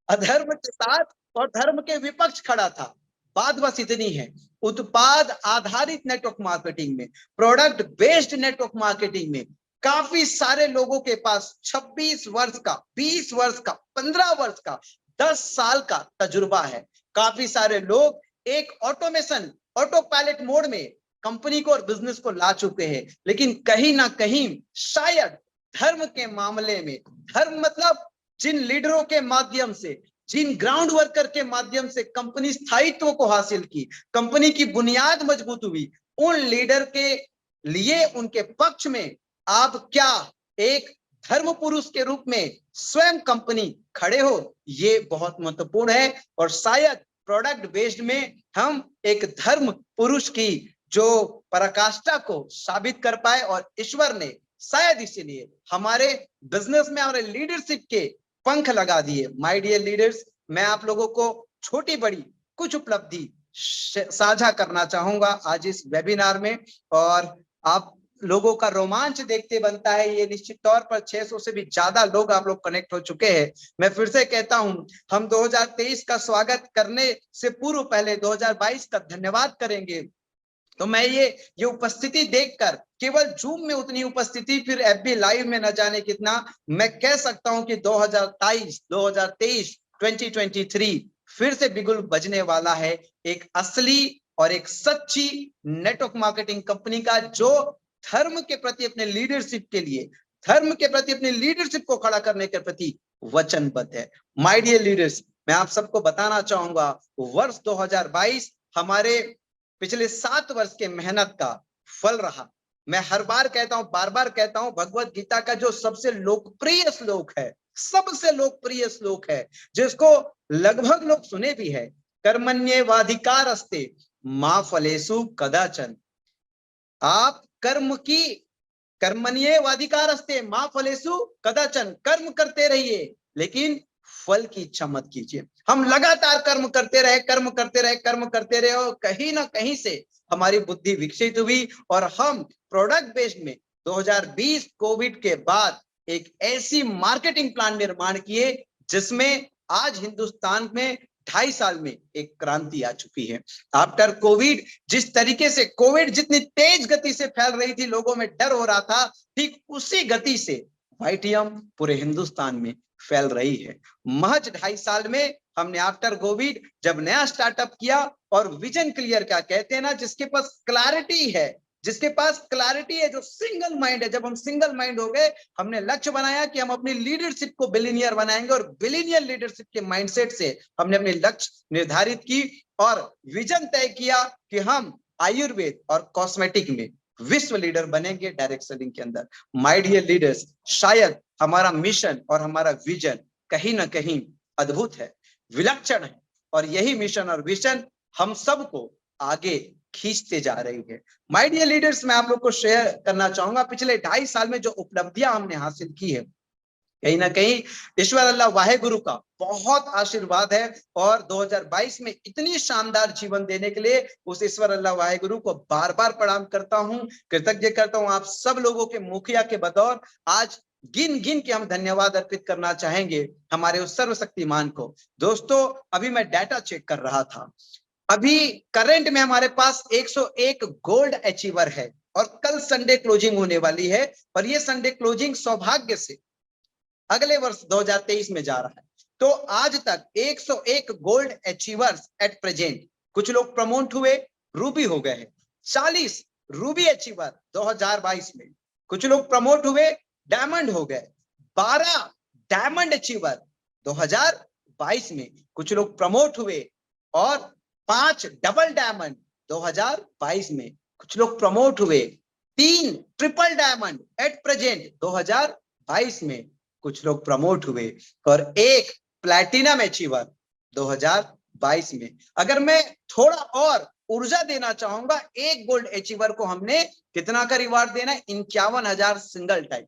अधर्म के साथ और धर्म के विपक्ष खड़ा था। बात बस इतनी है, उत्पाद आधारित नेटवर्क मार्केटिंग में, प्रोडक्ट बेस्ड नेटवर्क मार्केटिंग में काफी सारे लोगों के पास 26 वर्ष का, 20 वर्ष का, 15 वर्ष का, 10 साल का तजुर्बा है। काफी सारे लोग एक ऑटोमेशन, ऑटो पायलट मोड में कंपनी को और बिजनेस को ला चुके हैं, लेकिन कहीं ना कहीं शायद धर्म के मामले में, धर्म मतलब जिन लीडरों के माध्यम से, जिन ग्राउंड वर्कर के माध्यम से कंपनी स्थायित्व को हासिल की, कंपनी की बुनियाद मजबूत हुई, उन लीडर के लिए, उनके पक्ष में आप क्या एक धर्म पुरुष के रूप में स्वयं कंपनी खड़े हो, ये बहुत महत्वपूर्ण है। और शायद प्रोडक्ट बेस्ड में हम एक धर्म पुरुष की जो पराकाष्ठा को साबित कर पाए, और ईश्वर ने शायद इसीलिए हमारे बिजनेस में, हमारे लीडरशिप के पंख लगा दिए। माय डियर लीडर्स, मैं आप लोगों को छोटी बड़ी कुछ उपलब्धि साझा करना चाहूंगा आज इस वेबिनार में, और आप लोगों का रोमांच देखते बनता है। ये निश्चित तौर पर 600 से भी ज्यादा लोग आप लोग कनेक्ट हो चुके हैं। मैं फिर से कहता हूं, हम 2023 का स्वागत करने से पूर्व पहले 2022 का धन्यवाद करेंगे। तो मैं ये उपस्थिति देखकर, केवल जूम में उतनी उपस्थिति, फिर एफबी लाइव में न जाने कितना, मैं कह सकता हूं कि 2023 2023 फिर से बिगुल बजने वाला है, एक असली और एक सच्ची नेटवर्क मार्केटिंग कंपनी का, जो धर्म के प्रति, अपने लीडरशिप के लिए, धर्म के प्रति, अपने लीडरशिप को खड़ा करने के प्रति वचनबद्ध है। माय डियर लीडर्स, मैं आप सबको बताना चाहूंगा, वर्ष 2022 हमारे पिछले 7 वर्ष के मेहनत का फल रहा। मैं हर बार कहता हूं, बार बार कहता हूं, भगवत गीता का जो सबसे लोकप्रिय श्लोक है, सबसे लोकप्रिय श्लोक है, जिसको लगभग लोग सुने भी है, कर्मण्येवाधिकारस्ते मा फलेषु कदाचन। आप कर्मण्येवाधिकारस्ते मा फलेषु कदाचन, कर्म करते रहिए, लेकिन फल की इच्छा मत कीजिए। हम लगातार कर्म करते रहे, कर्म करते रहे, कर्म करते रहे, और कहीं ना कहीं से हमारी बुद्धि विकसित हुई, और हम प्रोडक्ट बेस्ड में 2020 कोविड के बाद एक ऐसी मार्केटिंग प्लान निर्माण किए, जिसमें आज हिंदुस्तान में 2.5 साल में एक क्रांति आ चुकी है। आफ्टर कोविड, जिस तरीके से कोविड जितनी तेज गति से फैल रही थी, लोगों में डर हो रहा था, ठीक उसी गति से वाईटीएम पूरे हिंदुस्तान में फैल रही है। महज 2.5 साल में हमने आफ्टर कोविड जब नया स्टार्टअप किया, और विजन क्लियर, क्या कहते हैं ना, जिसके पास क्लैरिटी है, जिसके पास क्लैरिटी है, जो सिंगल माइंड है। जब हम सिंगल माइंड हो गए, हमने लक्ष्य बनाया कि हम अपनी लीडरशिप को बिलियनियर बनाएंगे, और बिलियनियर लीडरशिप के माइंडसेट से हमने अपनी लक्ष्य निर्धारित की, और विजन तय किया कि हम आयुर्वेद और कॉस्मेटिक में विश्व लीडर बनेंगे डायरेक्ट सेलिंग के अंदर। माय डियर लीडर्स, शायद हमारा मिशन और हमारा विजन कहीं ना कहीं अद्भुत है, विलक्षण है, और यही मिशन और विजन हम सबको आगे खींचते जा रही है। माय डियर लीडर्स, मैं आप लोग को शेयर करना चाहूंगा, पिछले 2.5 साल में जो उपलब्धियां हमने हासिल की है, कहीं ना कहीं ईश्वर अल्लाह वाहेगुरु का बहुत आशीर्वाद है, और 2022 में इतनी शानदार जीवन देने के लिए उस ईश्वर अल्लाह वाहेगुरु को बार बार प्रणाम करता हूं, कृतज्ञ करता हूं। आप सब लोगों के मुखिया के बतौर आज गिन गिन के हम धन्यवाद अर्पित करना चाहेंगे हमारे उस सर्वशक्तिमान को। दोस्तों, अभी मैं डाटा चेक कर रहा था, अभी करंट में हमारे पास 101 गोल्ड अचीवर है, और कल संडे क्लोजिंग होने वाली है, और ये संडे क्लोजिंग सौभाग्य से अगले वर्ष 2023 में जा रहा है। तो आज तक 101 गोल्ड अचीवर्स एट प्रेजेंट, कुछ लोग प्रमोट हुए, रूबी हो गए हैं। 40 रूबी अचीवर 2022 में, कुछ लोग प्रमोट हुए, डायमंड हो गए। 12 डायमंड अचीवर 2022 में, कुछ लोग प्रमोट हुए, और 5 डबल डायमंड 2022 में, कुछ लोग प्रमोट हुए। 3 ट्रिपल डायमंड एट प्रेजेंट 2022 में, कुछ लोग प्रमोट हुए, और 1 प्लैटिनम अचीवर 2022 में। अगर मैं थोड़ा और ऊर्जा देना चाहूंगा, 1 गोल्ड अचीवर को हमने कितना का रिवार्ड देना है? 51,000 single time.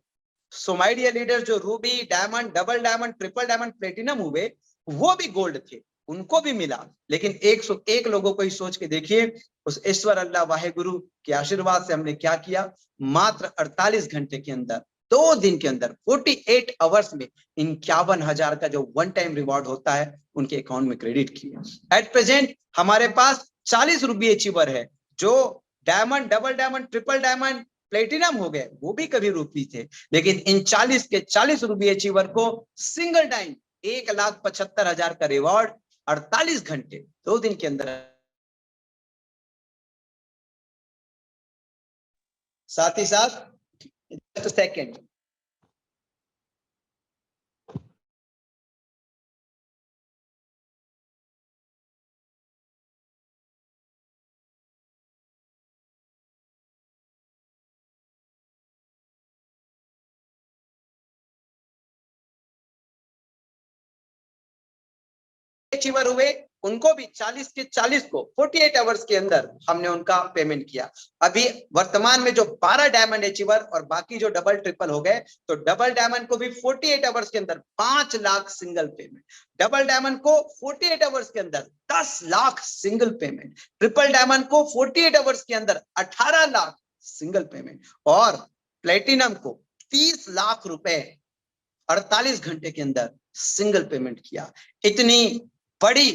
So my dear leader, जो ruby, diamond, double diamond, triple diamond, platinum हुए, वो भी गोल्ड थे, उनको भी मिला, लेकिन 101 लोगों को ही सोच के देखिए, उस ईश्वर अल्लाह वाहेगुरु के आशीर्वाद से हमने क्या किया, मात्र 48 घंटे के अंदर 2 दिन के अंदर 48 आवर्स में 51,000 का जो वन टाइम रिवॉर्ड होता है उनके अकाउंट में क्रेडिट किया। एट प्रेजेंट हमारे पास 40 रुपये अचीवर है, जो diamond, double diamond, triple diamond, platinum हो गए, वो भी कभी रुपी थे, लेकिन इन 40 के 40 रुपये अचीवर को सिंगल टाइम 1,75,000 का रिवॉर्ड 48 घंटे 2 दिन के अंदर। साथ ही साथ सेकेंड अचीवर हुए उनको भी 40 के 40 को 48 आवर्स के अंदर हमने उनका पेमेंट किया। अभी वर्तमान में जो 12 डायमंड अचीवर और बाकी जो डबल ट्रिपल हो गए, तो डबल डायमंड को भी 48 आवर्स के अंदर 5 lakh single payment, double diamond को 48 आवर्स के अंदर 10 lakh single payment, triple diamond को 48 आवर्स के अंदर 18 लाख सिंगल पेमेंट, और प्लेटिनम को 30 लाख रुपए 48 घंटे के अंदर सिंगल पेमेंट किया। इतनी बड़ी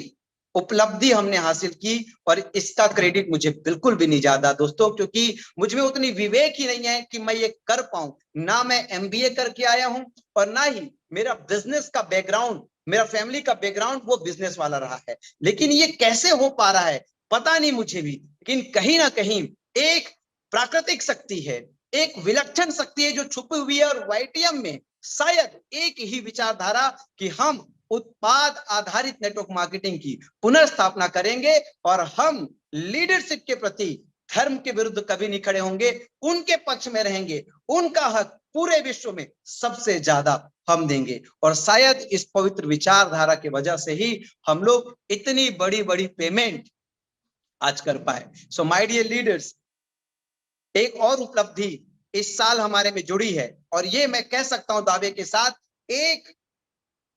उपलब्धि हमने हासिल की, और इसका क्रेडिट मुझे बिल्कुल भी नहीं जाता दोस्तों, क्योंकि मुझ में उतनी विवेक ही नहीं है कि मैं ये कर पाऊं। ना मैं एमबीए करके आया हूं, और ना ही मेरा बिजनेस का बैकग्राउंड, मेरा फैमिली का बैकग्राउंड वो बिजनेस वाला रहा है। लेकिन ये कैसे हो पा रहा है पता नहीं मुझे भी, लेकिन कहीं ना कहीं एक प्राकृतिक शक्ति है, एक विलक्षण शक्ति है जो छुपी हुई है, और वाईटीएम में शायद एक ही विचारधारा कि हम उत्पाद आधारित नेटवर्क मार्केटिंग की पुनर्स्थापना करेंगे, और हम लीडरशिप के प्रति धर्म के विरुद्ध कभी नहीं खड़े होंगे, उनके पक्ष में रहेंगे, उनका हक पूरे विश्व में सबसे ज्यादा हम देंगे। और शायद इस पवित्र विचारधारा की वजह से ही हम लोग इतनी बड़ी बड़ी पेमेंट आज कर पाए। सो माय डियर लीडर्स, एक और उपलब्धि इस साल हमारे में जुड़ी है, और ये मैं कह सकता हूं दावे के साथ, एक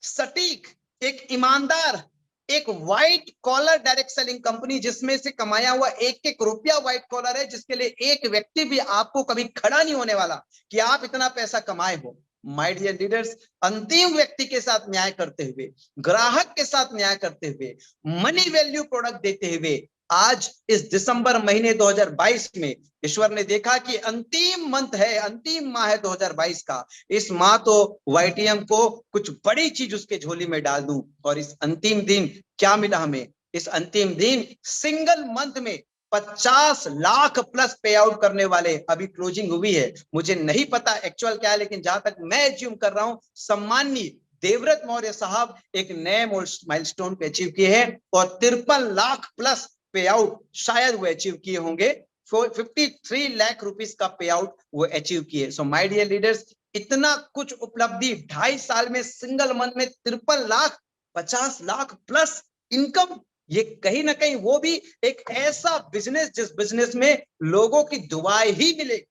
सटीक, एक ईमानदार, एक white collar direct selling company, जिसमें से कमाया हुआ एक एक रुपया व्हाइट कॉलर है, जिसके लिए एक व्यक्ति भी आपको कभी खड़ा नहीं होने वाला कि आप इतना पैसा कमाए हो। माय डियर लीडर्स, अंतिम व्यक्ति के साथ न्याय करते हुए, ग्राहक के साथ न्याय करते हुए, मनी वैल्यू प्रोडक्ट देते हुए, आज इस दिसंबर महीने 2022 में ईश्वर ने देखा कि अंतिम मंथ है, अंतिम माह है 2022 का, इस माह तो वाईटीएम को कुछ बड़ी चीज उसके झोली में डाल दूं। और इस अंतिम दिन क्या मिला हमें? इस अंतिम दिन सिंगल मंथ में 50 लाख प्लस पे आउट करने वाले, अभी क्लोजिंग हुई है, मुझे नहीं पता एक्चुअल क्या है, लेकिन जहां तक मैं एज्यूम कर रहा हूं, सम्माननीय देवव्रत मौर्य साहब एक नए माइलस्टोन पे अचीव किए हैं, और 53 लाख प्लस पे आउट शायद वो अचीव किए होंगे। 53 लाख रुपीस का पे आउट वो अचीव किए। सो माय डियर लीडर्स, इतना कुछ उपलब्धि 2.5 साल में, सिंगल मंथ में 53 लाख, 50 लाख प्लस इनकम, ये कहीं ना कहीं वो भी एक ऐसा बिजनेस जिस बिजनेस में लोगों की दुआएं ही मिले,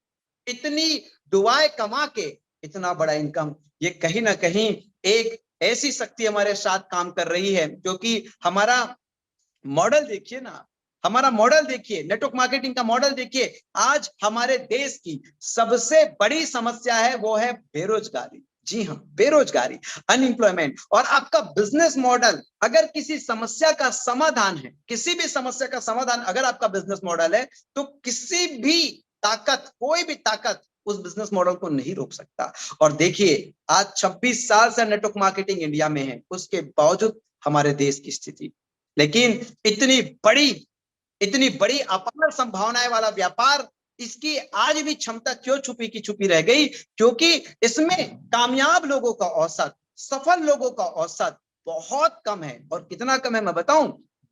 इतनी दुआएं कमा के इतना बड़ा इनकम, ये कहीं ना कहीं एक ऐसी शक्ति हमारे साथ काम कर रही है। क्योंकि हमारा मॉडल देखिए ना, हमारा मॉडल देखिए, नेटवर्क मार्केटिंग का मॉडल देखिए, आज हमारे देश की सबसे बड़ी समस्या है वो है बेरोजगारी। जी हाँ, बेरोजगारी, अनएम्प्लॉयमेंट। और आपका बिजनेस मॉडल अगर किसी समस्या का समाधान है, किसी भी समस्या का समाधान अगर आपका बिजनेस मॉडल है, तो किसी भी ताकत, कोई भी ताकत उस बिजनेस मॉडल को नहीं रोक सकता। और देखिए, आज 26 साल से नेटवर्क मार्केटिंग इंडिया में है, उसके बावजूद हमारे देश की स्थिति, लेकिन इतनी बड़ी अपार संभावनाएं वाला व्यापार, इसकी आज भी क्षमता क्यों छुपी की छुपी रह गई? क्योंकि इसमें कामयाब लोगों का औसत, सफल लोगों का औसत बहुत कम है। और कितना कम है मैं बताऊं?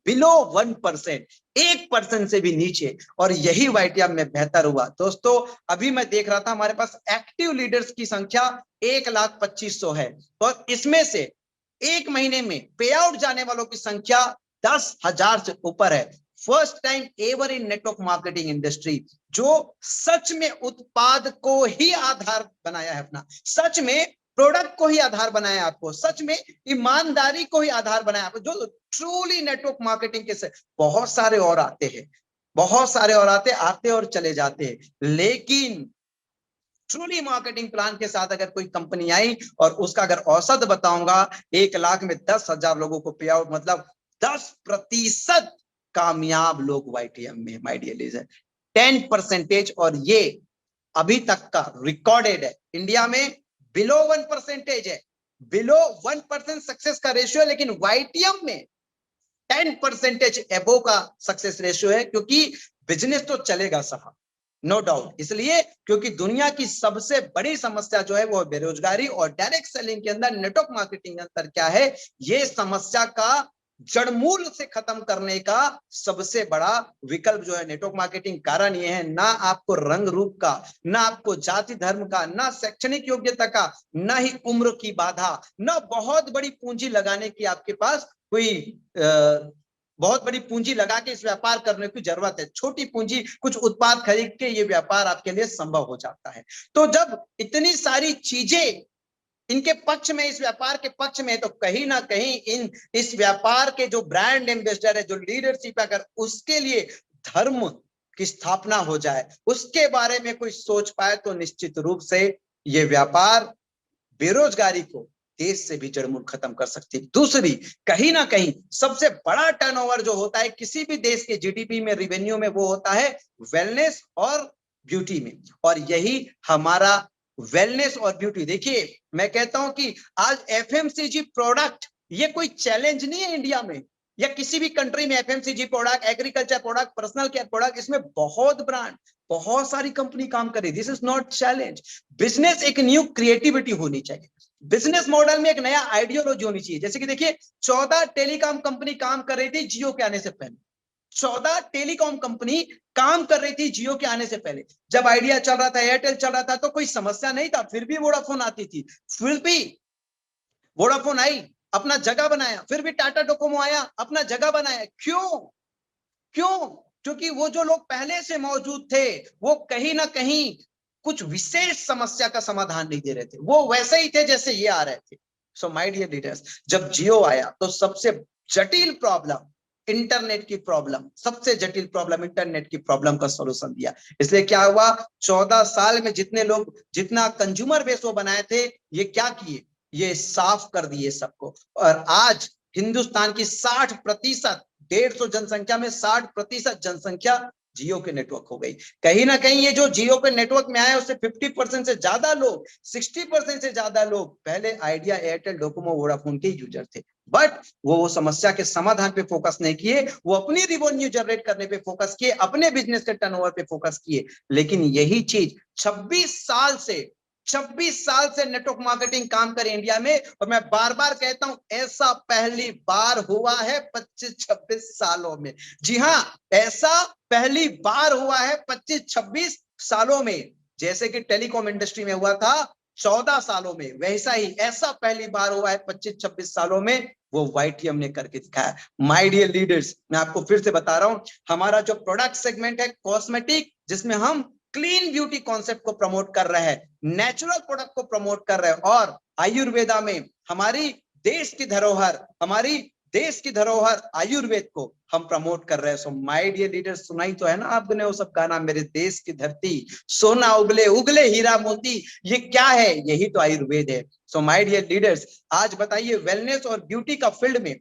बिलो 1%, 1% से भी नीचे। और यही वाईटीएम में बेहतर हुआ दोस्तों। अभी मैं देख रहा था, हमारे पास एक्टिव लीडर्स की संख्या 1,25,000 है, और इसमें से एक महीने में पे आउट जाने वालों की संख्या 10,000 से ऊपर है। First time ever in network marketing industry, जो सच में उत्पाद को ही आधार बनाया है अपना, सच में प्रोडक्ट को ही आधार बनाया आपको, सच में ईमानदारी को ही आधार बनाया आपको, जो ट्रूली नेटवर्क मार्केटिंग के से बहुत सारे और आते हैं, बहुत सारे और आते और चले जाते हैं, लेकिन ट्रूली मार्केटिंग प्लान के साथ अगर कोई कंपनी आई और उसका अगर औसत बताऊंगा 1 लाख में 10,000 लोगों को पे आउट, मतलब 10% कामयाब लोग वाईटीएम में, माय डियर लिसनर, 10%। और ये अभी तक का रिकॉर्डेड है इंडिया में, बिलो 1% है, बिलो 1% सक्सेस का रेशियो है, लेकिन वाईटीएम में 10% एबो का सक्सेस रेशियो है, क्योंकि बिजनेस तो चलेगा साहब, नो डाउट। इसलिए क्योंकि दुनिया की सबसे बड़ी समस्या जो है वो है बेरोजगारी, और डायरेक्ट सेलिंग के अंदर नेटवर्क मार्केटिंग के अंदर क्या है, ये समस्या का जड़मूल से खत्म करने का सबसे बड़ा विकल्प जो है नेटवर्क मार्केटिंग। कारण ये है, ना आपको रंग रूप का, ना आपको जाति धर्म का, ना शैक्षणिक योग्यता का, ना ही उम्र की बाधा, ना बहुत बड़ी पूंजी लगाने की आपके पास कोई बहुत बड़ी पूंजी लगा के इस व्यापार करने की जरूरत है। छोटी पूंजी, कुछ उत्पाद खरीद के ये व्यापार आपके लिए संभव हो जाता है। तो जब इतनी सारी चीजें इनके पक्ष में, इस व्यापार के पक्ष में, तो कहीं ना कहीं इस व्यापार के जो ब्रांड एम्बेसडर है, जो लीडरशिप है, अगर उसके लिए धर्म की स्थापना हो जाए, उसके बारे में कोई सोच पाए, तो निश्चित रूप से ये व्यापार बेरोजगारी को देश से भी जड़मूल खत्म कर सकती है। दूसरी, कहीं ना कहीं सबसे बड़ा टर्नओवर जो होता है किसी भी देश के जीडीपी में, रिवेन्यू में, वो होता है वेलनेस और ब्यूटी में। और यही हमारा वेलनेस और ब्यूटी, देखिए मैं कहता हूं कि आज एफएमसीजी प्रोडक्ट ये कोई चैलेंज नहीं है इंडिया में या किसी भी कंट्री में। FMCG product, agriculture product, personal care product, इसमें बहुत ब्रांड, बहुत सारी कंपनी काम कर रही है। This is not challenge. Business एक न्यू क्रिएटिविटी होनी चाहिए, बिजनेस मॉडल में एक नया आइडियोलॉजी होनी चाहिए। जैसे कि देखिए 14 टेलीकॉम कंपनी काम कर रही थी जियो के आने से पहले, 14 टेलीकॉम कंपनी काम कर रही थी जियो के आने से पहले। जब आइडिया चल रहा था, एयरटेल चल रहा था, तो कोई समस्या नहीं था, फिर भी वोडाफोन आती थी, फिर भी वोडाफोन आई, अपना जगह बनाया, फिर भी टाटा डोकोमो आया, अपना जगह बनाया। क्यों? क्यों? क्योंकि वो जो लोग पहले से मौजूद थे वो कहीं ना कहीं कुछ विशेष समस्या का समाधान नहीं दे रहे थे, वो वैसे ही थे जैसे ये आ रहे थे। सो माय डियर लीडर्स, जब जियो आया तो सबसे जटिल प्रॉब्लम इंटरनेट की प्रॉब्लम, सबसे जटिल प्रॉब्लम इंटरनेट की प्रॉब्लम का सॉल्यूशन दिया। इसलिए क्या हुआ, 14 साल में जितने लोग, जितना कंज्यूमर बेस वो बनाए थे, ये क्या किए, ये साफ कर दिए सबको। और आज हिंदुस्तान की 60%, 150 जनसंख्या में 60% जनसंख्या जियो के नेटवर्क हो गई। कहीं ना कहीं ये जो जियो के नेटवर्क में आए उससे 50% से ज्यादा लोग, 60% से ज्यादा लोग पहले आइडिया, एयरटेल, डोकोमो, वोडाफोन के यूजर थे। बट वो समस्या के समाधान पे फोकस नहीं किए, वो अपनी रिवेन्यू जनरेट करने पे फोकस किए, अपने बिजनेस के टर्नओवर पे फोकस किए। लेकिन यही चीज 26 साल से नेटवर्क मार्केटिंग काम करे इंडिया में, और मैं बार बार कहता हूं ऐसा पहली बार हुआ है 25-26 सालों में। जी हां, ऐसा पहली बार हुआ है 25-26 सालों में। जैसे कि टेलीकॉम इंडस्ट्री में हुआ था 14 सालों में, वैसा ही ऐसा पहली बार हुआ है 25-26 सालों में, वो वाईटीएम ने करके दिखाया। माय डियर लीडर्स, मैं आपको फिर से बता रहा हूं, हमारा जो प्रोडक्ट सेगमेंट है कॉस्मेटिक, जिसमें हम क्लीन ब्यूटी कॉन्सेप्ट को प्रमोट कर रहे हैं, नेचुरल प्रोडक्ट को प्रमोट कर रहे हैं, और आयुर्वेदा में हमारी देश की धरोहर, हमारी देश की धरोहर आयुर्वेद को हम प्रमोट कर रहे हैं। सो माय डियर लीडर्स, सुनाई तो है ना आपने वो सब गाना, मेरे देश की धरती सोना उगले उगले हीरा मोती, ये क्या है, यही तो आयुर्वेद है। सो माय डियर लीडर्स, आज बताइए वेलनेस और ब्यूटी का फील्ड में,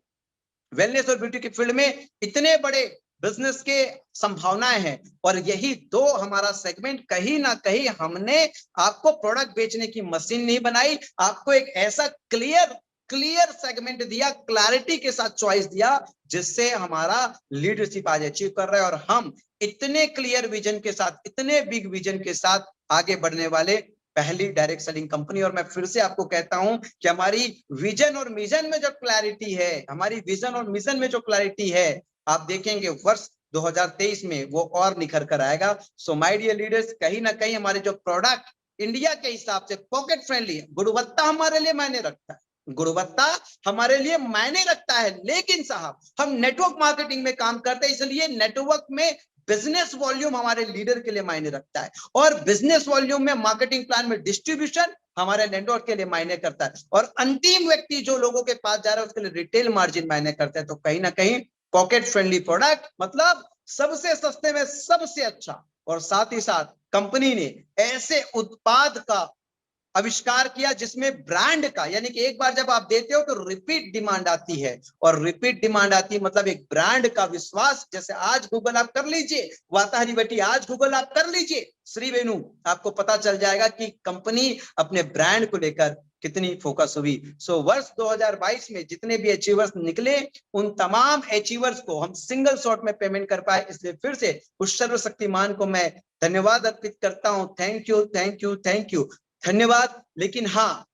वेलनेस और ब्यूटी के फील्ड में इतने बड़े बिजनेस के संभावनाएं हैं, और यही दो हमारा सेगमेंट, कहीं ना कहीं हमने आपको प्रोडक्ट बेचने की मशीन नहीं बनाई, आपको एक ऐसा क्लियर सेगमेंट दिया, क्लैरिटी के साथ चॉइस दिया, जिससे हमारा लीडरशिप आज अचीव कर रहा है। और हम इतने क्लियर विजन के साथ, इतने बिग विजन के साथ आगे बढ़ने वाले पहली डायरेक्ट सेलिंग कंपनी। और मैं फिर से आपको कहता हूं कि हमारी विजन और मिशन में जो क्लैरिटी है, हमारी विजन और मिशन में जो क्लैरिटी है, आप देखेंगे वर्ष 2023 में वो और निखर कर आएगा। सो माय डियर लीडर्स, कहीं ना कहीं हमारे जो प्रोडक्ट इंडिया के हिसाब से पॉकेट फ्रेंडली है, गुणवत्ता हमारे लिए मायने रखता है, गुणवत्ता हमारे लिए मायने रखता है। लेकिन साहब हम नेटवर्क मार्केटिंग में काम करते हैं, इसलिए नेटवर्क में बिजनेस वॉल्यूम हमारे लीडर के लिए मायने रखता है, और बिजनेस वॉल्यूम में, मार्केटिंग प्लान में डिस्ट्रीब्यूशन हमारे नेटवर्क के लिए मायने करता है, और अंतिम व्यक्ति जो लोगों के पास जा रहा है उसके लिए रिटेल मार्जिन मायने करता है। तो कहीं ना कहीं पॉकेट फ्रेंडली प्रोडक्ट मतलब सबसे सस्ते में सबसे अच्छा, और साथ ही साथ कंपनी ने ऐसे उत्पाद का आविष्कार किया जिसमें ब्रांड का, यानी कि एक बार जब आप देते हो तो रिपीट डिमांड आती है, और रिपीट डिमांड आती है मतलब एक ब्रांड का विश्वास। जैसे आज गूगल आप कर लीजिए, वाताहरी बेटी आज गूगल आप कर लीजिए, श्री वेणु, आपको पता चल जाएगा कि कंपनी अपने ब्रांड को लेकर कितनी फोकस हुई। सो वर्ष 2022 में जितने भी अचीवर्स निकले, उन तमाम अचीवर्स को हम सिंगल शॉट में पेमेंट कर पाए, इसलिए फिर से उस सर्वशक्तिमान को मैं धन्यवाद अर्पित करता हूं। Thank you, thank you, thank you, धन्यवाद। लेकिन हाँ,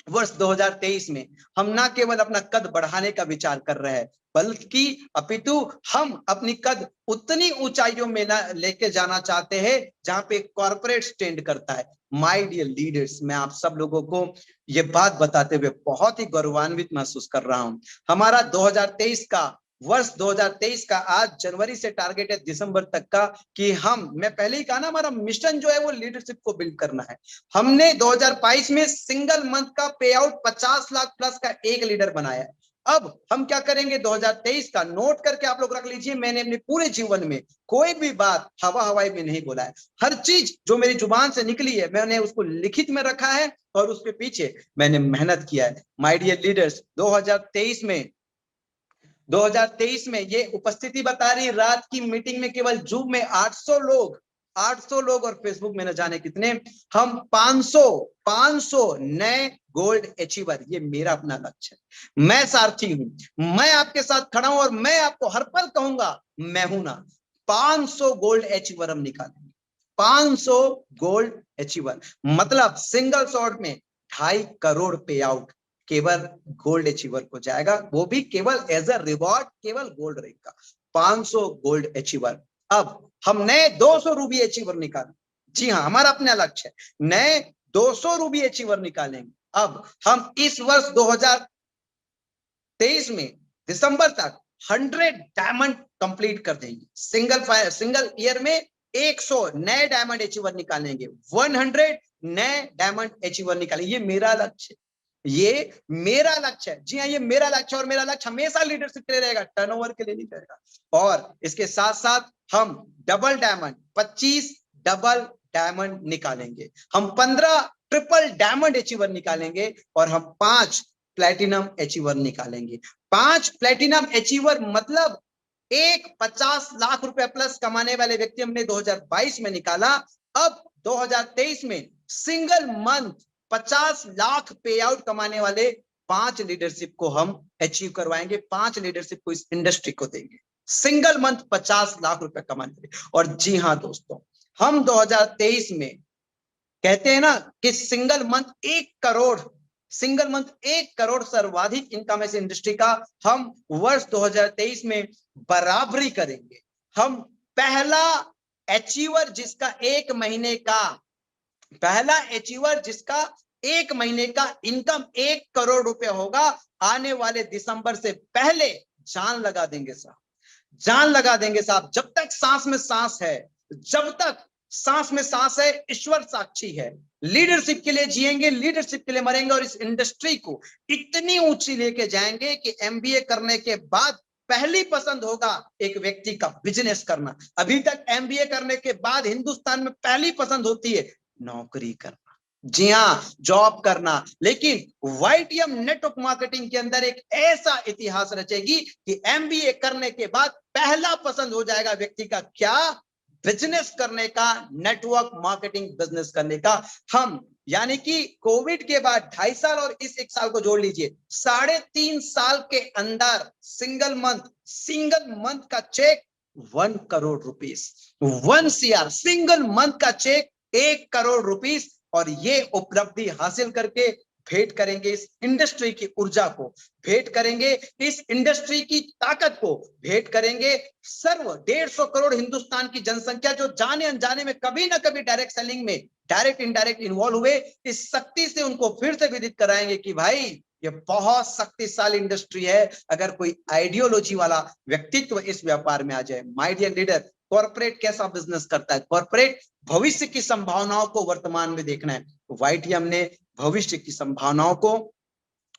वर्ष 2023 में हम ना केवल अपना कद बढ़ाने का विचार कर रहे हैं, बल्कि अपितु हम अपनी कद उतनी ऊंचाइयों में ना लेके जाना चाहते हैं जहां पे कॉर्पोरेट स्टैंड करता है। माय डियर लीडर्स, मैं आप सब लोगों को ये बात बताते हुए बहुत ही गौरवान्वित महसूस कर रहा हूं। हमारा 2023 का वर्ष 2023 का आज जनवरी से टारगेट है दिसंबर तक का कि मैं पहले ही कहा ना, हमारा मिशन जो है वो लीडरशिप को बिल्ड करना है। हमने 2022 में सिंगल मंथ का पे आउट 50 लाख प्लस का एक लीडर बनाया है। अब हम क्या करेंगे 2023 का, नोट करके आप लोग रख लीजिए, मैंने अपने पूरे जीवन में कोई भी बात हवा हवाई में नहीं बोला है। हर चीज जो मेरी जुबान से निकली है मैंने उसको लिखित में रखा है और उसके पीछे मैंने मेहनत किया है। माय डियर लीडर्स, 2023 में ये उपस्थिति बता रही, रात की मीटिंग में केवल जूम में 800 लोग और फेसबुक में न जाने कितने। हम 500 नए गोल्ड अचीवर, ये मेरा अपना लक्ष्य है। मैं सारथी हूं, मैं आपके साथ खड़ा हूं और मैं आपको हर पल कहूंगा मैं हूं ना। 500 गोल्ड अचीवर हम निकालेंगे, 500 गोल्ड अचीवर, मतलब सिंगल शॉट में 2.5 करोड़ पे आउट केवल गोल्ड अचीवर को जाएगा, वो भी केवल एज अ रिवॉर्ड, केवल गोल्ड रैंक का 500 गोल्ड अचीवर। अब हम नए 200 रूबी अचीवर निकालें। जी हाँ, हमारा अपना लक्ष्य है, नए 200 रूबी अचीवर निकालेंगे। अब हम इस वर्ष 2023 में दिसंबर तक 100 डायमंड कंप्लीट कर देंगे। सिंगल ईयर में 100 नए डायमंड अचीवर निकालेंगे, 100 नए डायमंड अचीवर निकालेंगे। ये मेरा लक्ष्य है, ये मेरा लक्ष्य है। जी हाँ, ये मेरा लक्ष्य, और मेरा लक्ष्य हमेशा लीडरशिप के लिए रहेगा, टर्नओवर के लिए नहीं रहेगा। और इसके साथ साथ हम डबल डायमंड, 25 डबल डायमंड निकालेंगे, हम 15 ट्रिपल डायमंड अचीवर निकालेंगे, और हम 5 प्लेटिनम अचीवर निकालेंगे। 5 प्लेटिनम अचीवर मतलब एक 50 लाख रुपए प्लस कमाने वाले व्यक्ति हमने 2022 में निकाला। अब 2023 में सिंगल मंथ 50 लाख पे आउट कमाने वाले 5 लीडरशिप को हम अचीव करवाएंगे, 5 लीडरशिप को इस इंडस्ट्री को देंगे, सिंगल मंथ 50 लाख रुपए कमाने वाले। और जी हाँ दोस्तों, हम 2023 में कहते हैं ना कि सिंगल मंथ 1 करोड़ सर्वाधिक इनकम है इस इंडस्ट्री का, हम वर्ष 2023 में बराबरी करेंगे। हम पहला अचीवर जिसका एक महीने का इनकम 1 करोड़ रुपए होगा, आने वाले दिसंबर से पहले जान लगा देंगे साहब, जान लगा देंगे साहब। जब तक सांस में सांस है, जब तक सांस में सांस है, ईश्वर साक्षी है, लीडरशिप के लिए जिएंगे, लीडरशिप के लिए मरेंगे, और इस इंडस्ट्री को इतनी ऊंची लेके जाएंगे कि एमबीए करने के बाद पहली पसंद होगा एक व्यक्ति का बिजनेस करना। अभी तक एमबीए करने के बाद हिंदुस्तान में पहली पसंद होती है नौकरी करना, जी हाँ, जॉब करना। लेकिन वाईटीएम नेटवर्क मार्केटिंग के अंदर एक ऐसा इतिहास रचेगी कि एमबीए करने के बाद पहला पसंद हो जाएगा व्यक्ति का क्या, बिजनेस करने का, नेटवर्क मार्केटिंग बिजनेस करने का। हम यानी कि कोविड के बाद 2.5 साल और इस 1 साल को जोड़ लीजिए, 3.5 साल के अंदर सिंगल मंथ का check 1 crore rupees, 1 CR single month का चेक 1 करोड़ रुपीस। और ये उपलब्धि हासिल करके भेंट करेंगे इस इंडस्ट्री की ऊर्जा को, भेंट करेंगे इस इंडस्ट्री की ताकत को, भेंट करेंगे सर्व 150 करोड़ हिंदुस्तान की जनसंख्या जो जाने अनजाने में कभी ना कभी डायरेक्ट सेलिंग में डायरेक्ट इनडायरेक्ट इन्वॉल्व हुए, इस शक्ति से उनको फिर से विदित कराएंगे कि भाई ये बहुत शक्तिशाली इंडस्ट्री है, अगर कोई आइडियोलॉजी वाला व्यक्तित्व इस व्यापार में आ जाए। माय डियर लीडर, कॉर्पोरेट कैसा बिजनेस करता है? कॉर्पोरेट भविष्य की संभावनाओं को वर्तमान में देखना है। वाईटीएम ने भविष्य की संभावनाओं को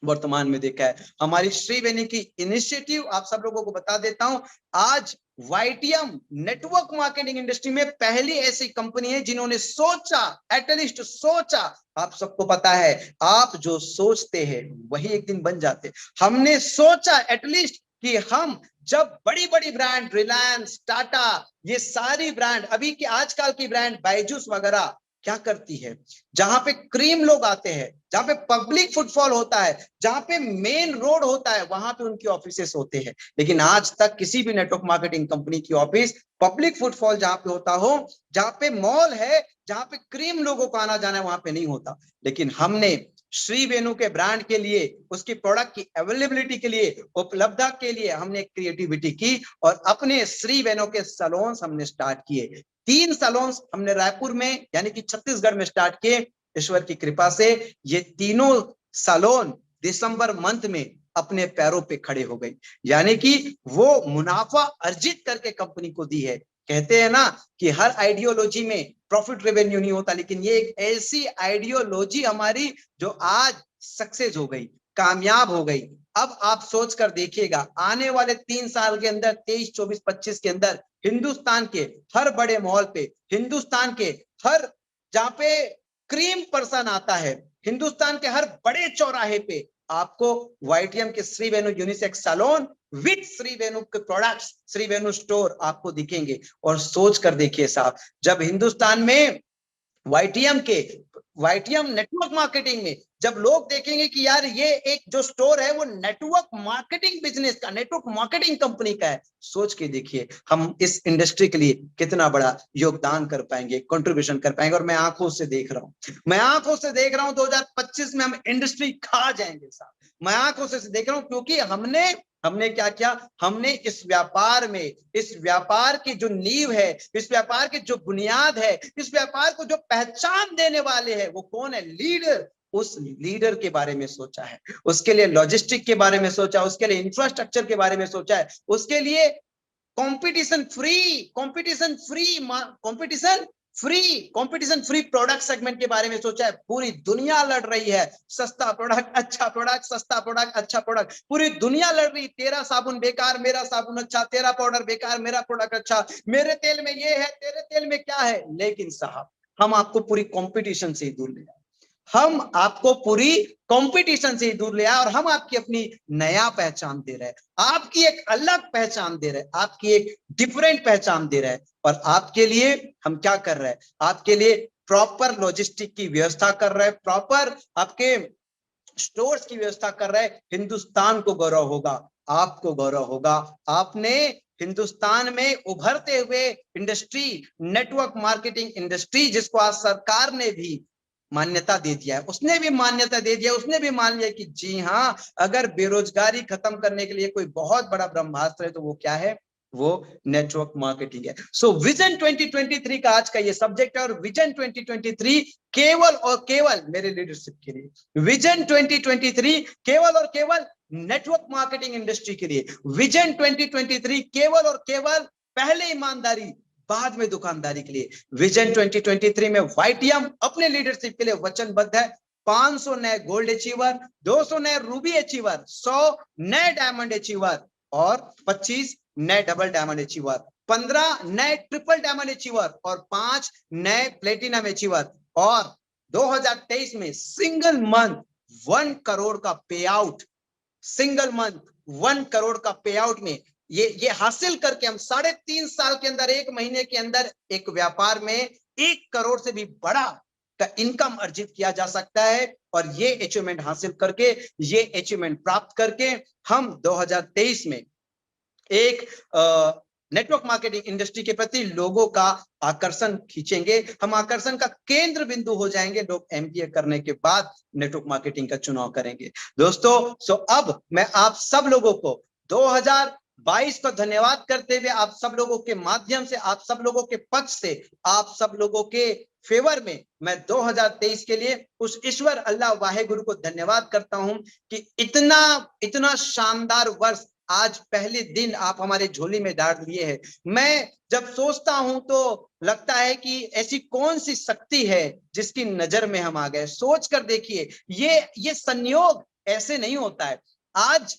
वर्तमान में देखा है। हमारी श्रीवेणी की इनिशिएटिव आप सब लोगों को बता देता हूं, आज वाईटीएम नेटवर्क मार्केटिंग इंडस्ट्री में पहली ऐसी कंपनी है जिन्होंने सोचा, एटलीस्ट सोचा। आप सबको पता है, आप जो सोचते हैं वही एक दिन बन जाते। हमने सोचा एटलीस्ट कि हम जब बड़ी बड़ी ब्रांड रिलायंस, टाटा, ये सारी ब्रांड, अभी की आजकल की ब्रांड बायजूस वगैरह क्या करती है, जहां पे क्रीम लोग आते हैं, जहां पे पब्लिक फुटफॉल होता है, जहां पे मेन रोड होता है, वहां पे उनकी ऑफिसेस होते हैं। लेकिन आज तक किसी भी नेटवर्क मार्केटिंग कंपनी की ऑफिस पब्लिक फुटफॉल जहां पे होता हो, जहां पे मॉल है, जहां पे क्रीम लोगों को आना जाना है, वहां पे नहीं होता। लेकिन हमने श्री वेणु के ब्रांड के लिए, उसकी प्रोडक्ट की अवेलेबिलिटी के लिए, उपलब्धता के लिए हमने क्रिएटिविटी की और अपने श्री वेणु के सैलून्स हमने स्टार्ट किए। 3 सैलून्स हमने रायपुर में यानी कि छत्तीसगढ़ में स्टार्ट किए। ईश्वर की कृपा से ये तीनों सैलून दिसंबर मंथ में अपने पैरों पे खड़े हो गई, यानी कि वो मुनाफा अर्जित करके कंपनी को दी है। कहते हैं ना कि हर आइडियोलॉजी में प्रॉफिट रेवेन्यू नहीं होता, लेकिन ये एक ऐसी आइडियोलॉजी हमारी जो आज सक्सेस हो गई, कामयाब हो गई। अब आप सोच कर देखिएगा, आने वाले 3 साल के अंदर 23, 24, 25 के अंदर हिंदुस्तान के हर बड़े मॉल पे, हिंदुस्तान के हर जहां पे क्रीम पर्सन आता है, हिंदुस्तान के हर बड़े चौराहे पे आपको वाईटीएम के श्री वेणु यूनिसेक्स सैलून विद श्री वेणु के प्रोडक्ट्स, श्री वेणु स्टोर आपको दिखेंगे। और सोच कर देखिए साहब, जब हिंदुस्तान में वाईटीएम नेटवर्क मार्केटिंग में जब लोग देखेंगे कि यार ये एक जो स्टोर है वो नेटवर्क मार्केटिंग बिजनेस का, नेटवर्क मार्केटिंग कंपनी का है, सोच के देखिए हम इस इंडस्ट्री के लिए कितना बड़ा योगदान कर पाएंगे, कंट्रीब्यूशन कर पाएंगे। और मैं आंखों से देख रहा हूं, मैं आंखों से देख रहा हूं 2025 में हम इंडस्ट्री खा जाएंगे साहब। मैं आंखों से देख रहा हूं, क्योंकि हमने क्या किया, हमने इस व्यापार में, इस व्यापार की जो नींव है, इस व्यापार की जो बुनियाद है, इस व्यापार को जो पहचान देने वाले हैं वो कौन है, लीडर। उस लीडर के बारे में सोचा है, उसके लिए लॉजिस्टिक के बारे में सोचा, उसके लिए इंफ्रास्ट्रक्चर के बारे में सोचा है, उसके लिए कंपटीशन फ्री प्रोडक्ट सेगमेंट के बारे में सोचा है। पूरी दुनिया लड़ रही है, सस्ता प्रोडक्ट अच्छा प्रोडक्ट, सस्ता प्रोडक्ट अच्छा प्रोडक्ट, पूरी दुनिया लड़ रही। तेरा साबुन बेकार, मेरा साबुन अच्छा, तेरा पाउडर बेकार, मेरा प्रोडक्ट अच्छा, मेरे तेल में ये है, तेरे तेल में क्या है। लेकिन साहब हम आपको पूरी कंपटीशन से ही दूर ले जाए, हम आपको पूरी कंपटीशन से ही दूर ले आए और हम आपकी अपनी नया पहचान दे रहे हैं, आपकी एक अलग पहचान दे रहे हैं, आपकी एक डिफरेंट पहचान दे रहे हैं। और आपके लिए हम क्या कर रहे हैं, आपके लिए प्रॉपर लॉजिस्टिक की व्यवस्था कर रहे हैं, प्रॉपर आपके स्टोर्स की व्यवस्था कर रहे हैं। हिंदुस्तान को गौरव होगा, आपको गौरव होगा, आपने हिंदुस्तान में उभरते हुए इंडस्ट्री, नेटवर्क मार्केटिंग इंडस्ट्री, जिसको आज सरकार ने भी मान्यता दे दिया है, उसने भी मान्यता दे दिया, उसने भी मान लिया कि जी हाँ, अगर बेरोजगारी खत्म करने के लिए कोई बहुत बड़ा ब्रह्मास्त्र है तो वो क्या है, वो नेटवर्क मार्केटिंग है। सो विजन 2023 का आज का ये सब्जेक्ट है। और विजन 2023 केवल और केवल मेरे लीडरशिप के लिए, विजन 2023 केवल और केवल नेटवर्क मार्केटिंग इंडस्ट्री के लिए, विजन 2023 केवल और केवल पहले ईमानदारी बाद में दुकानदारी के लिए। विजन 2023 में वाईटीएम अपने लीडरशिप के लिए वचनबद्ध है। 500 नए गोल्ड अचीवर, 200 नए रूबी अचीवर, 100 नए डायमंड अचीवर और 25 नए डबल डायमंड अचीवर, 15 नए ट्रिपल डायमंड अचीवर और 5 नए प्लेटिनम अचीवर। और 2023 में सिंगल मंथ 1 करोड़ का पे आउट, सिंगल मंथ 1 करोड़ का पे आउट में ये हासिल करके हम 3.5 साल के अंदर, 1 महीने के अंदर एक व्यापार में 1 करोड़ से भी बड़ा का इनकम अर्जित किया जा सकता है। और ये अचीवमेंट हासिल करके, ये अचीवमेंट प्राप्त करके हम 2023 में एक नेटवर्क मार्केटिंग इंडस्ट्री के प्रति लोगों का आकर्षण खींचेंगे, हम आकर्षण का केंद्र बिंदु हो जाएंगे। लोग एमबीए करने के बाद नेटवर्क मार्केटिंग का चुनाव करेंगे। दोस्तों, सो अब मैं आप सब लोगों को 2022 को धन्यवाद करते हुए, आप सब लोगों के माध्यम से, आप सब लोगों के पक्ष से, आप सब लोगों के फेवर में मैं 2023 के लिए उस ईश्वर अल्लाह वाहेगुरु को धन्यवाद करता हूं कि इतना शानदार वर्ष आज पहले दिन आप हमारे झोली में डाल दिए हैं। मैं जब सोचता हूं तो लगता है कि ऐसी कौन सी शक्ति है जिसकी नजर में हम आ गए। सोच कर देखिए, ये संयोग ऐसे नहीं होता है। आज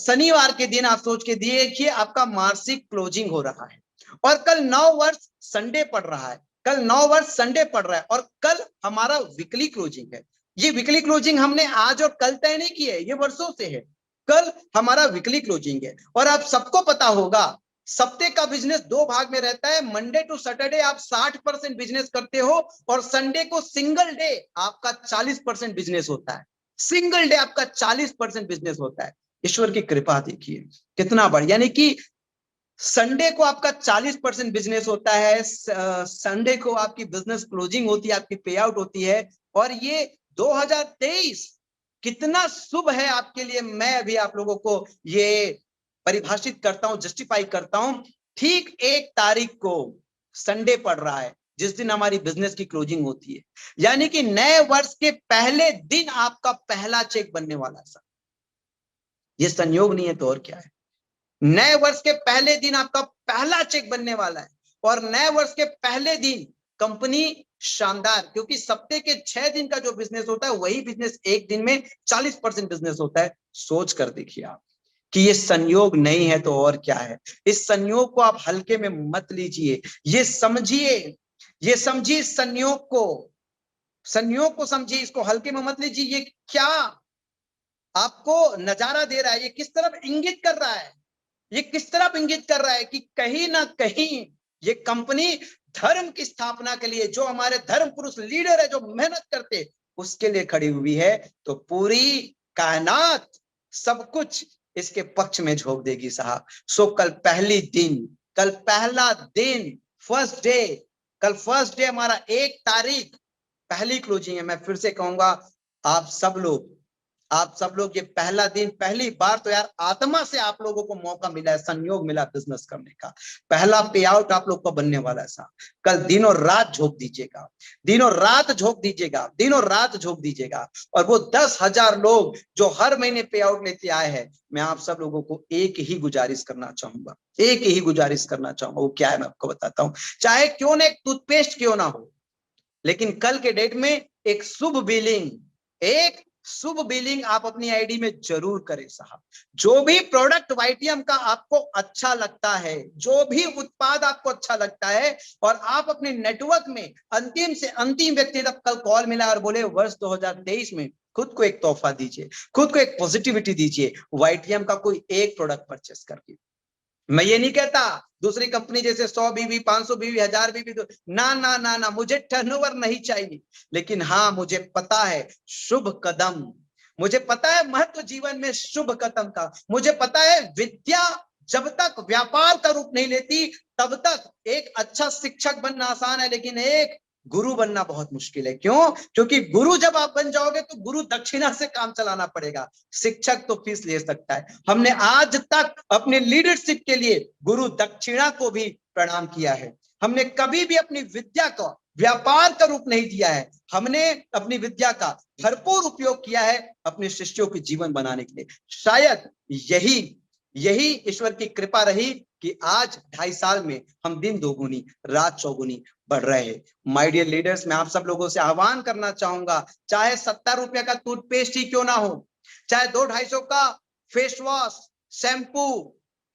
शनिवार के दिन आप सोच के देखिए आपका मासिक क्लोजिंग हो रहा है, और कल 9 वर्ष संडे पड़ रहा है, कल 9 वर्ष संडे पड़ रहा है, और कल हमारा वीकली क्लोजिंग है। ये वीकली क्लोजिंग हमने आज और कल तय नहीं की है, ये वर्षों से है। कल हमारा वीकली क्लोजिंग है, और आप सबको पता होगा सप्ते का बिजनेस 2 भाग में रहता है। मंडे टू सैटरडे आप 60% बिजनेस करते हो, और संडे को सिंगल डे आपका 40% बिजनेस होता है। सिंगल डे आपका 40% बिजनेस होता है। ईश्वर की कृपा देखिए कितना बड़ा, यानी कि संडे को आपका 40% बिजनेस होता है, संडे को आपकी बिजनेस क्लोजिंग होती है, आपकी पे आउट होती है। और ये 2023 कितना शुभ है आपके लिए, मैं अभी आप लोगों को ये परिभाषित करता हूं, जस्टिफाई करता हूं। ठीक 1 तारीख को संडे पड़ रहा है, जिस दिन हमारी बिजनेस की क्लोजिंग होती है, यानी कि नए वर्ष के पहले दिन आपका पहला चेक बनने वाला है। ये संयोग नहीं है तो और क्या है। नए वर्ष के पहले दिन आपका पहला चेक बनने वाला है, और नए वर्ष के पहले दिन कंपनी शानदार, क्योंकि सप्ते के 6 दिन का जो बिजनेस होता है वही बिजनेस एक दिन में 40% बिजनेस होता है। सोच कर देखिए आप कि ये संयोग नहीं है तो और क्या है। इस संयोग को आप हल्के में मत लीजिए, ये समझिए, ये समझिए संयोग को समझिए, इसको हल्के में मत लीजिए। ये क्या आपको नजारा दे रहा है, ये किस तरफ इंगित कर रहा है, ये किस तरफ इंगित कर रहा है कि कहीं ना कहीं ये कंपनी धर्म की स्थापना के लिए, जो हमारे धर्म पुरुष लीडर है, जो मेहनत करते, उसके लिए खड़ी हुई है। तो पूरी कायनात सब कुछ इसके पक्ष में झोंक देगी साहब। सो कल पहला दिन फर्स्ट डे, कल फर्स्ट डे हमारा 1 तारीख पहली क्लोजिंग है। मैं फिर से कहूंगा आप सब लोग ये पहला दिन, पहली बार तो यार आत्मा से आप लोगों को मौका मिला है, संयोग मिला बिजनेस करने का। पहला पे आउट आप लोग को बनने वाला है साहब। कल दिन और रात झोंक दीजिएगा, दिनों रात झोंक दीजिएगा, दिनों रात झोंक दीजिएगा। और वो 10,000 लोग जो हर महीने पे आउट लेते आए हैं, मैं आप सब लोगों को एक ही गुजारिश करना चाहूंगा, वो क्या है मैं आपको बताता हूँ। चाहे क्यों ना एक टूथपेस्ट क्यों ना हो, लेकिन कल के डेट में एक शुभ बिलिंग आप अपनी आईडी में जरूर करें साहब। जो भी प्रोडक्ट वाईटीएम का आपको अच्छा लगता है, जो भी उत्पाद आपको अच्छा लगता है, और आप अपने नेटवर्क में अंतिम से अंतिम व्यक्ति तक कल कॉल मिला और बोले वर्ष 2023 में खुद को एक तोहफा दीजिए, खुद को एक पॉजिटिविटी दीजिए वाईटीएम का कोई एक प्रोडक्ट परचेस करके। मैं ये नहीं कहता दूसरी कंपनी जैसे 100 बीवी, 500 बीवी, 1000 बीवी, ना ना ना ना, मुझे टर्नओवर नहीं चाहिए। लेकिन हाँ, मुझे पता है शुभ कदम, मुझे पता है महत्व जीवन में शुभ कदम का, मुझे पता है विद्या जब तक व्यापार का रूप नहीं लेती तब तक एक अच्छा शिक्षक बनना आसान है, लेकिन एक गुरु बनना बहुत मुश्किल है। क्यों? क्योंकि गुरु जब आप बन जाओगे तो गुरु दक्षिणा से काम चलाना पड़ेगा, शिक्षक तो फीस ले सकता है। हमने आज तक अपने लीडरशिप के लिए गुरु दक्षिणा को भी प्रणाम किया है। हमने कभी भी अपनी विद्या को व्यापार का रूप नहीं दिया है, हमने अपनी विद्या का भरपूर उपयोग किया है अपने शिष्यों के जीवन बनाने के लिए। शायद यही ईश्वर की कृपा रही कि आज 2.5 साल में हम दिन दोगुनी रात चौगुनी बढ़ रहे हैं। माय डियर लीडर्स, मैं आप सब लोगों से आह्वान करना चाहूंगा, चाहे 70 रुपए का टूथपेस्ट ही क्यों ना हो, चाहे 200-250 का face wash, shampoo,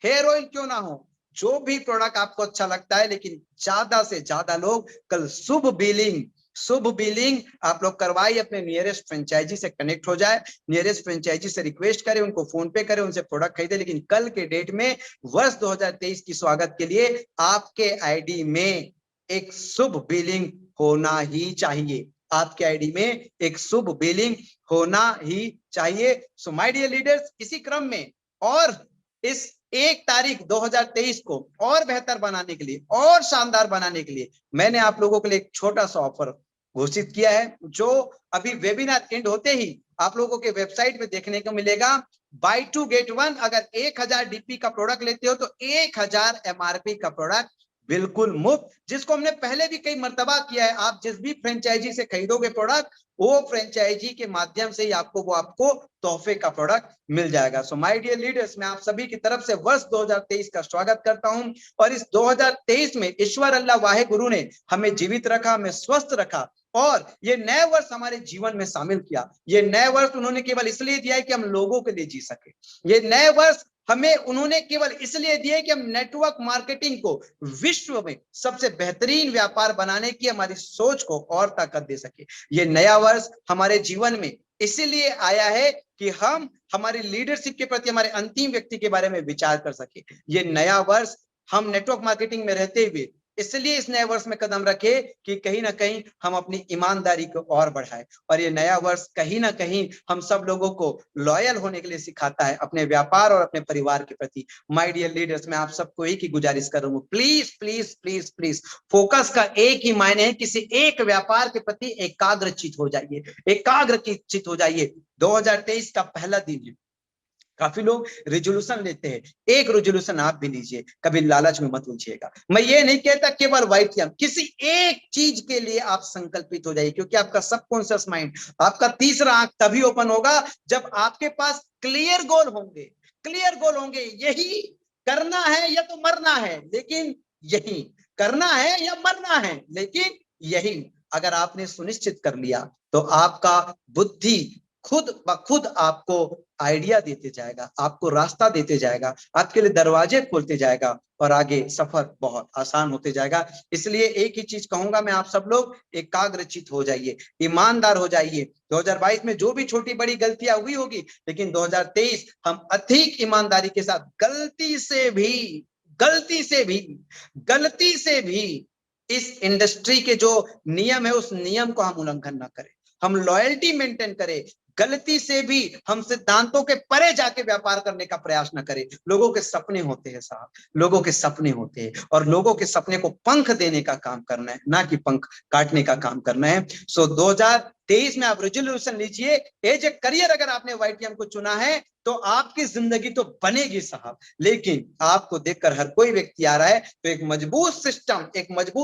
hair oil क्यों ना हो, जो भी प्रोडक्ट आपको अच्छा लगता है, लेकिन ज्यादा से ज्यादा लोग कल शुभ बिलिंग आप लोग करवाइए। अपने नियरेस्ट फ्रेंचाइजी से कनेक्ट हो जाए, नियरेस्ट फ्रेंचाइजी से रिक्वेस्ट करें, उनको फोन पे करें, उनसे प्रोडक्ट खरीदे। लेकिन कल के डेट में वर्ष 2023 की स्वागत के लिए आपके आईडी में एक शुभ बिलिंग होना ही चाहिए, आपके आईडी में एक शुभ बिलिंग होना ही चाहिए। सो माय डियर लीडर्स, इसी क्रम में और इस 1 तारीख 2023 को और बेहतर बनाने के लिए और शानदार बनाने के लिए मैंने आप लोगों के लिए एक छोटा सा ऑफर घोषित किया है, जो अभी वेबिनार एंड होते ही आप लोगों के वेबसाइट पे देखने को मिलेगा। बाय 2 गेट 1, अगर 1000 डीपी का प्रोडक्ट लेते हो तो 1000 एमआरपी का प्रोडक्ट बिल्कुल मुफ्त, जिसको हमने पहले भी कई मर्तबा किया है। आप जिस भी फ्रेंचाइजी से खरीदोगे प्रोडक्ट, वो फ्रेंचाइजी के माध्यम से ही आपको तोहफे का प्रोडक्ट मिल जाएगा। सो माय डियर लीडर्स, मैं आप सभी की तरफ से वर्ष 2023 का स्वागत करता हूं। और इस 2023 में ईश्वर अल्लाह वाहे गुरु ने हमें जीवित रखा, हमें स्वस्थ रखा, और ये नया वर्ष हमारे जीवन में शामिल किया। ये नया वर्ष उन्होंने केवल इसलिए दिया है कि हम लोगों के लिए जी सके। ये नया वर्ष हमें उन्होंने केवल इसलिए दिया कि हम नेटवर्क मार्केटिंग को विश्व में सबसे बेहतरीन व्यापार बनाने की हमारी सोच को और ताकत दे सके। ये नया वर्ष हमारे जीवन में इसीलिए आया है कि हम हमारी लीडरशिप के प्रति हमारे अंतिम व्यक्ति के बारे में विचार कर सके। ये नया वर्ष हम नेटवर्क मार्केटिंग में रहते हुए इसलिए इस नए वर्ष में कदम रखे कि कहीं ना कहीं हम अपनी ईमानदारी को और बढ़ाएं। और ये नया वर्ष कहीं ना कहीं हम सब लोगों को लॉयल होने के लिए सिखाता है अपने व्यापार और अपने परिवार के प्रति। माय डियर लीडर्स, मैं आप सबको एक ही गुजारिश करूंगा, please please please please focus का एक ही मायने है, किसी एक व्यापार के प्रति एकाग्रचित हो जाइए, एकाग्रचित हो जाइए। 2023 का पहला दिन है। काफी लोग रेजोल्यूशन लेते हैं, एक रेजोल्यूशन आप भी लीजिए, कभी लालच में मत उलझिएगा। मैं ये नहीं कहता केवल वाईटीएम, किसी एक चीज के लिए आप संकल्पित हो जाइए, क्योंकि आपका सबकॉन्शियस माइंड, आपका तीसरा आंख तभी ओपन होगा जब आपके पास क्लियर गोल होंगे। क्लियर गोल होंगे, यही करना है या तो मरना है, लेकिन यही करना है या मरना है, लेकिन यही अगर आपने सुनिश्चित कर लिया तो आपका बुद्धि खुद ब खुद आपको आइडिया देते जाएगा, आपको रास्ता देते जाएगा, आपके लिए दरवाजे खोलते जाएगा और आगे सफर बहुत आसान होते जाएगा। इसलिए एक ही चीज कहूंगा मैं, आप सब लोग एकाग्रचित हो जाइए, ईमानदार हो जाइए। 2022 में जो भी छोटी बड़ी गलतियां हुई होगी, लेकिन 2023 हम अधिक ईमानदारी के साथ गलती से भी इस इंडस्ट्री के जो नियम है उस नियम को हम उल्लंघन ना करें, हम लॉयल्टी मेंटेन करें। गलती से भी हम सिद्धांतों के परे जाके व्यापार करने का प्रयास न करें। लोगों के सपने होते हैं साहब, लोगों के सपने होते हैं, और लोगों के सपने को पंख देने का काम करना है, ना कि पंख काटने का काम करना है। सो 2023 में आप रेजोल्यूशन लीजिए, एज ए करियर अगर आपने वाईटीएम को चुना है तो आपकी जिंदगी तो बनेगी साहब, लेकिन आपको देखकर हर कोई व्यक्ति आ रहा है, तो एक मजबूत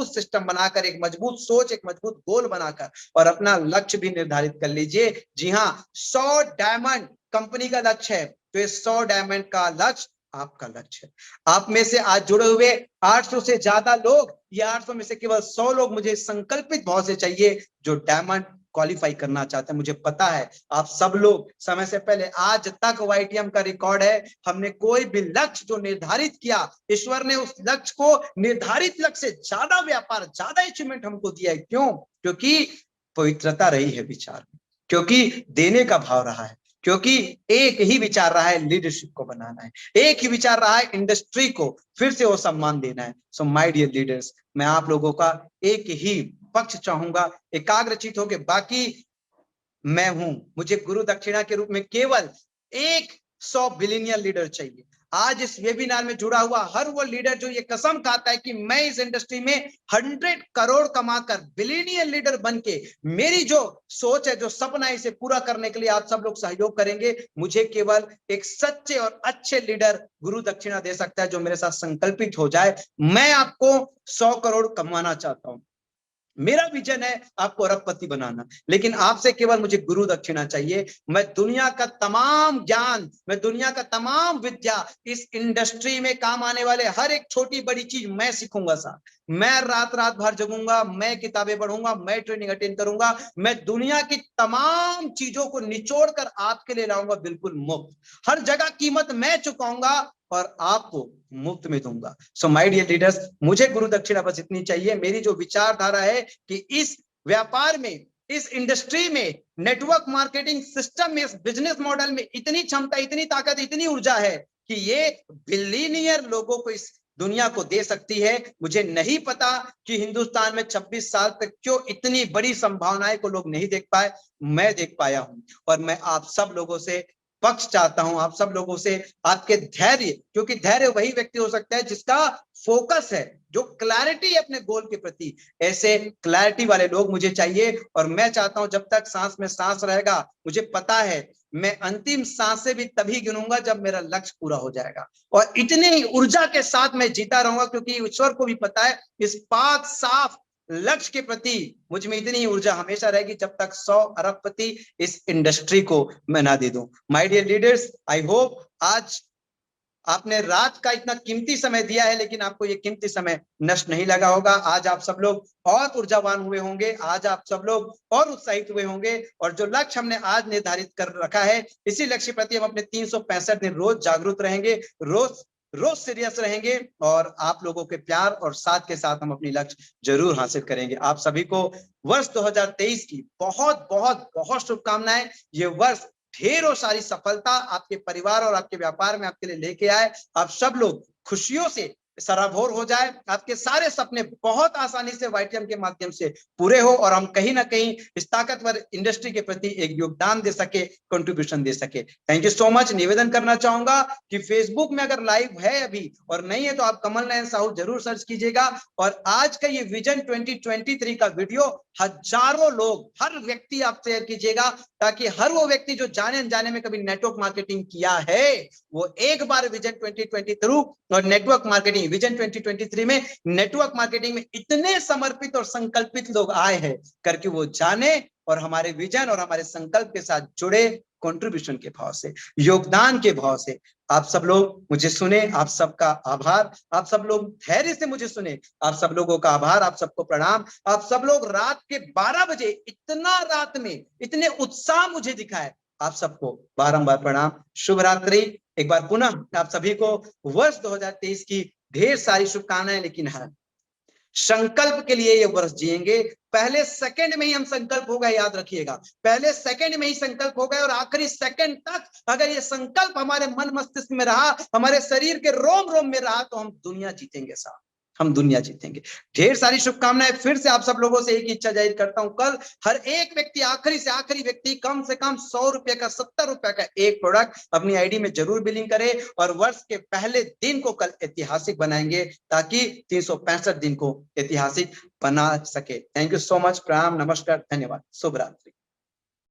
सिस्टम बनाकर, एक मजबूत सोच, एक मजबूत गोल बनाकर और अपना लक्ष्य भी निर्धारित कर लीजिए। जी हाँ, 100 डायमंड कंपनी का लक्ष्य है, तो ये 100 डायमंड का लक्ष्य आपका लक्ष्य है। आप में से आज जुड़े हुए 800 से ज्यादा लोग, ये 800 में से केवल 100 लोग मुझे संकल्पित भाव से चाहिए जो डायमंड क्वालिफाई करना चाहते हैं। मुझे पता है आप सब लोग समय से पहले, आज तक वाईटीएम का रिकॉर्ड है, हमने कोई भी लक्ष्य जो निर्धारित किया, ईश्वर ने उस लक्ष्य को निर्धारित लक्ष्य से ज्यादा व्यापार, ज्यादा अचीवमेंट हमको दिया है। क्यों? क्योंकि पवित्रता रही है विचार में, क्योंकि देने का भाव रहा है, क्योंकि एक ही विचार रहा है लीडरशिप को बनाना है, एक ही विचार रहा है इंडस्ट्री को फिर से वो सम्मान देना है। सो माय डियर लीडर्स, मैं आप लोगों का एक ही पक्ष चाहूंगा, एकाग्रचित होके। बाकी मैं हूं, मुझे गुरु दक्षिणा के रूप में केवल 100 बिलियनियर लीडर चाहिए। आज इस वेबिनार में जुड़ा हुआ हर वो लीडर जो ये कसम खाता है कि मैं इस इंडस्ट्री में 100 करोड़ कमाकर बिलियनियर लीडर बनके, मेरी जो सोच है, जो सपना है, इसे पूरा करने के लिए आप सब लोग सहयोग करेंगे। मुझे केवल एक सच्चे और अच्छे लीडर गुरु दक्षिणा दे सकता है जो मेरे साथ संकल्पित हो जाए। मैं आपको 100 करोड़ कमाना चाहता हूं, मेरा विजन है आपको अरबपति बनाना, लेकिन आपसे केवल मुझे गुरु दक्षिणा चाहिए। मैं दुनिया का तमाम ज्ञान, मैं दुनिया का तमाम विद्या, इस इंडस्ट्री में काम आने वाले हर एक छोटी बड़ी चीज मैं सीखूंगा साहब। मैं रात रात भर जगूंगा, मैं किताबें पढ़ूंगा, मैं ट्रेनिंग अटेंड करूंगा, मैं दुनिया की तमाम चीजों को निचोड़ कर आपके लिए लाऊंगा बिल्कुल मुफ्त। हर जगह कीमत मैं चुकाऊंगा और आपको मुफ्त में दूंगा। सो माय डियर लीडर्स, मुझे गुरु दक्षिणा बस इतनी चाहिए। मेरी जो विचारधारा है कि इस व्यापार में, इस इंडस्ट्री में, नेटवर्क मार्केटिंग सिस्टम में, इस बिजनेस मॉडल में इतनी क्षमता, इतनी ताकत, इतनी ऊर्जा है कि ये बिलियनियर लोगों को इस दुनिया को दे सकती है। मुझे नहीं पता कि हिंदुस्तान में 26 साल तक क्यों इतनी बड़ी संभावनाएं को लोग नहीं देख पाए, मैं देख पाया हूं। और मैं आप सब लोगों से पक्ष चाहता हूं, आप सब लोगों से आपके धैर्य, क्योंकि धैर्य वही व्यक्ति हो सकता है जिसका फोकस है, जो क्लैरिटी है अपने गोल के प्रति। ऐसे क्लैरिटी वाले लोग मुझे चाहिए। और मैं चाहता हूं जब तक सांस में सांस रहेगा, मुझे पता है मैं अंतिम सांसें भी तभी गिनूंगा जब मेरा लक्ष्य पूरा हो जाएगा। और इतनी ही ऊर्जा के साथ मैं जीता रहूंगा, क्योंकि ईश्वर को भी पता है इस पाक साफ लक्ष्य के प्रति मुझ में इतनी ऊर्जा हमेशा रहेगी जब तक 100 अरबपति इस इंडस्ट्री को मैं ना दे दूं। My dear leaders, I hope आज आपने रात का इतना कीमती समय दिया है, लेकिन आपको ये कीमती समय नष्ट नहीं लगा होगा। आज आप सब लोग और ऊर्जावान हुए होंगे, आज आप सब लोग और उत्साहित हुए होंगे, और जो लक्ष्य हमने आज निर्धारित कर रखा है, इसी लक्ष्य के प्रति हम अपने 365 दिन रोज जागरूक रहेंगे, रोज रोज सीरियस रहेंगे, और आप लोगों के प्यार और साथ के साथ हम अपनी लक्ष्य जरूर हासिल करेंगे। आप सभी को वर्ष 2023 की बहुत बहुत बहुत शुभकामनाएं। ये वर्ष ढेरों सारी सफलता आपके परिवार और आपके व्यापार में आपके लिए लेके आए। आप सब लोग खुशियों से सराबोर हो जाए, आपके सारे सपने बहुत आसानी से YTM के माध्यम से पूरे हो, और हम कहीं ना कहीं इस ताकतवर इंडस्ट्री के प्रति एक योगदान दे सके, कंट्रीब्यूशन दे सके। Thank you so much. निवेदन करना चाहूंगा कि फेसबुक में अगर लाइव है अभी और नहीं है तो आप कमल नयन साहू जरूर सर्च कीजिएगा, और आज का ये विजन 2023 का वीडियो हजारों लोग, हर व्यक्ति आप शेयर कीजिएगा, ताकि हर वो व्यक्ति जो जाने अनजाने में कभी नेटवर्क मार्केटिंग किया है, वो एक बार विजन 2023 और नेटवर्क मार्केटिंग विजन 2023 में नेटवर्क मार्केटिंग में इतने समर्पित और संकल्पित लोग आए हैं करके वो जाने, और हमारे विजन और हमारे संकल्प के साथ जुड़े, कंट्रीब्यूशन के भाव से, योगदान के भाव से आप सब लोग मुझे सुने। आप सबका आभार। आप सब लोग धैर्य से मुझे सुने, आप सब लोगों का आभार, आप सबको प्रणाम। आप सब लोग रात के 12 बजे इतना रात में इतने उत्साह मुझे दिखाए, आप सबको बारंबार प्रणाम। शुभ रात्रि। एक बार पुनः आप सभी को वर्ष 2023 की ढेर सारी शुभकामनाएं। लेकिन हाँ, संकल्प के लिए ये वर्ष जिएंगे। पहले सेकंड में ही हम संकल्प हो गए, याद रखिएगा, पहले सेकंड में ही संकल्प हो गए, और आखिरी सेकंड तक अगर ये संकल्प हमारे मन मस्तिष्क में रहा, हमारे शरीर के रोम रोम में रहा, तो हम दुनिया जीतेंगे साहब, हम दुनिया जीतेंगे। ढेर सारी शुभकामनाएं। फिर से आप सब लोगों से एक इच्छा जाहिर करता हूं, कल हर एक व्यक्ति, आखिरी से आखिरी व्यक्ति, कम से कम 100 रुपए का, 70 रुपए का एक प्रोडक्ट अपनी आईडी में जरूर बिलिंग करे, और वर्ष के पहले दिन को कल ऐतिहासिक बनाएंगे, ताकि 365 दिन को ऐतिहासिक बना सके। Thank you so much. प्रणाम, नमस्कार, धन्यवाद, शुभ रात्रि।